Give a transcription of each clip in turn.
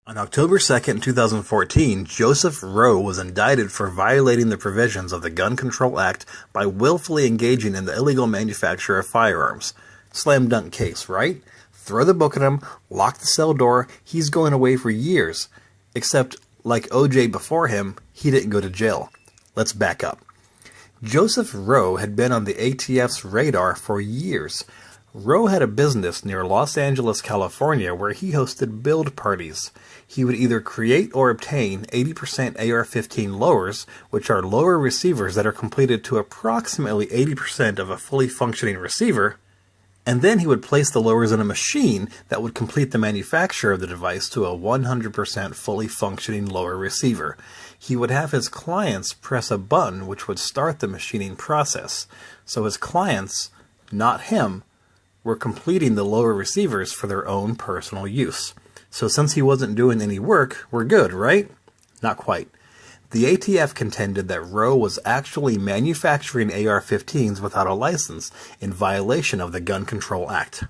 On October 2, 2014, Joseph Rowe was indicted for violating the provisions of the Gun Control Act by willfully engaging in the illegal manufacture of firearms. Slam dunk case, right? Throw the book at him, lock the cell door, he's going away for years. Except, like OJ before him, he didn't go to jail. Let's back up. Joseph Rowe had been on the ATF's radar for years. Rowe had a business near Los Angeles, California, where he hosted build parties. He would either create or obtain 80% AR-15 lowers, which are lower receivers that are completed to approximately 80% of a fully functioning receiver, and then he would place the lowers in a machine that would complete the manufacture of the device to a 100% fully functioning lower receiver. He would have his clients press a button which would start the machining process. So his clients, not him, were completing the lower receivers for their own personal use. So since he wasn't doing any work, we're good, right? Not quite. The ATF contended that Rowe was actually manufacturing AR-15s without a license, in violation of the Gun Control Act.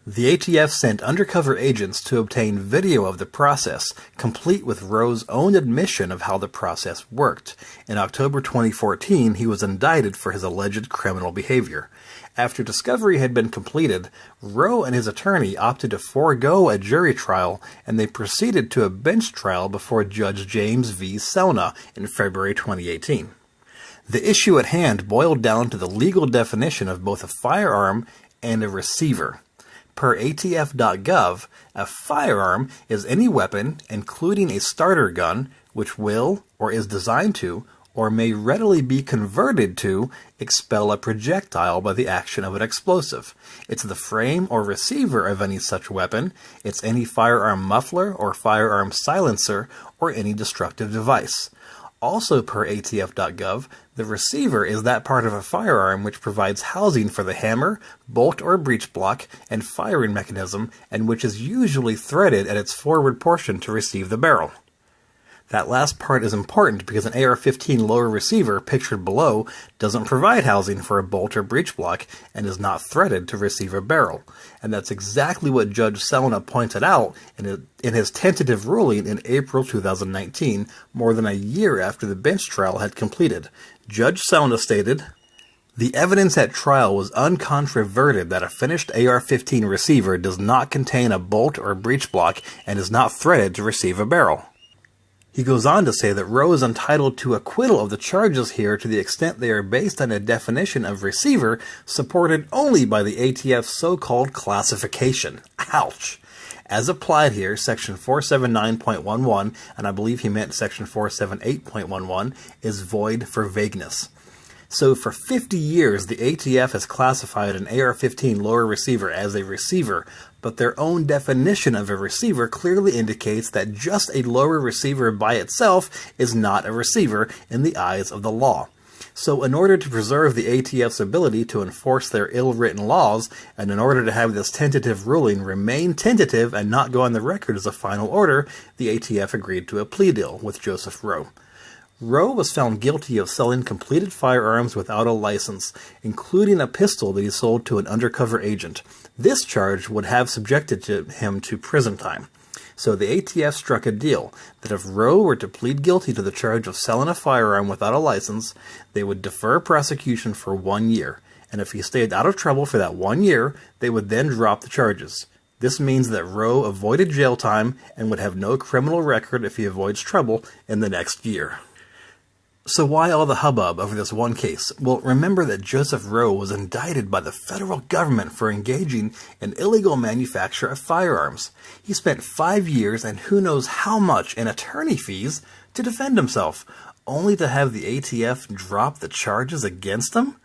The ATF sent undercover agents to obtain video of the process, complete with Rowe's own admission of how the process worked. In October 2014, he was indicted for his alleged criminal behavior. After discovery had been completed, Rowe and his attorney opted to forego a jury trial, and they proceeded to a bench trial before Judge James V. Selna in February 2018. The issue at hand boiled down to the legal definition of both a firearm and a receiver. Per ATF.gov, a firearm is any weapon, including a starter gun, which will, or is designed to, or may readily be converted to, expel a projectile by the action of an explosive. It's the frame or receiver of any such weapon. It's any firearm muffler or firearm silencer or any destructive device. Also per ATF.gov, the receiver is that part of a firearm which provides housing for the hammer, bolt or breech block, and firing mechanism, and which is usually threaded at its forward portion to receive the barrel. That last part is important because an AR-15 lower receiver, pictured below, doesn't provide housing for a bolt or breech block and is not threaded to receive a barrel. And that's exactly what Judge Selna pointed out in his tentative ruling in April 2019, more than a year after the bench trial had completed. Judge Selna stated, "The evidence at trial was uncontroverted that a finished AR-15 receiver does not contain a bolt or breech block and is not threaded to receive a barrel." He goes on to say that Rowe is entitled to acquittal of the charges here to the extent they are based on a definition of receiver supported only by the ATF's so-called classification. Ouch! As applied here, Section 479.11, and I believe he meant Section 478.11, is void for vagueness. So for 50 years, the ATF has classified an AR-15 lower receiver as a receiver, but their own definition of a receiver clearly indicates that just a lower receiver by itself is not a receiver in the eyes of the law. So in order to preserve the ATF's ability to enforce their ill-written laws, and in order to have this tentative ruling remain tentative and not go on the record as a final order, the ATF agreed to a plea deal with Joseph Rowe. Rowe was found guilty of selling completed firearms without a license, including a pistol that he sold to an undercover agent. This charge would have subjected him to prison time. So the ATF struck a deal that if Rowe were to plead guilty to the charge of selling a firearm without a license, they would defer prosecution for 1 year. And if he stayed out of trouble for that 1 year, they would then drop the charges. This means that Rowe avoided jail time and would have no criminal record if he avoids trouble in the next year. So why all the hubbub over this one case? Well, remember that Joseph Rowe was indicted by the federal government for engaging in illegal manufacture of firearms. He spent 5 years and who knows how much in attorney fees to defend himself, only to have the ATF drop the charges against him?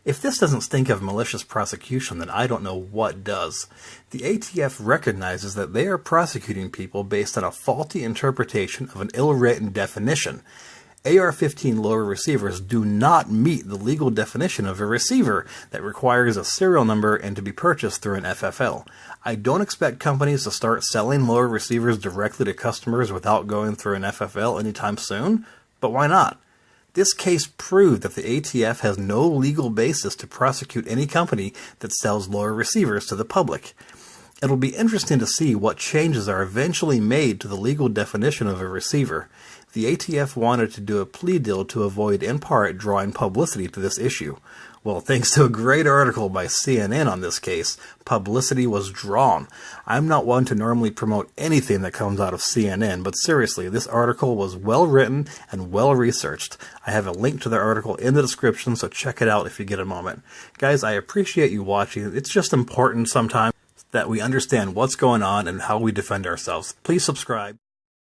If this doesn't stink of malicious prosecution, then I don't know what does. The ATF recognizes that they are prosecuting people based on a faulty interpretation of an ill-written definition. AR-15 lower receivers do not meet the legal definition of a receiver that requires a serial number and to be purchased through an FFL. I don't expect companies to start selling lower receivers directly to customers without going through an FFL anytime soon, but why not? This case proved that the ATF has no legal basis to prosecute any company that sells lower receivers to the public. It'll be interesting to see what changes are eventually made to the legal definition of a receiver. The ATF wanted to do a plea deal to avoid, in part, drawing publicity to this issue. Well, thanks to a great article by CNN on this case, publicity was drawn. I'm not one to normally promote anything that comes out of CNN, but seriously, this article was well written and well researched. I have a link to the article in the description, so check it out if you get a moment. Guys, I appreciate you watching. It's just important sometimes that we understand what's going on and how we defend ourselves. Please subscribe.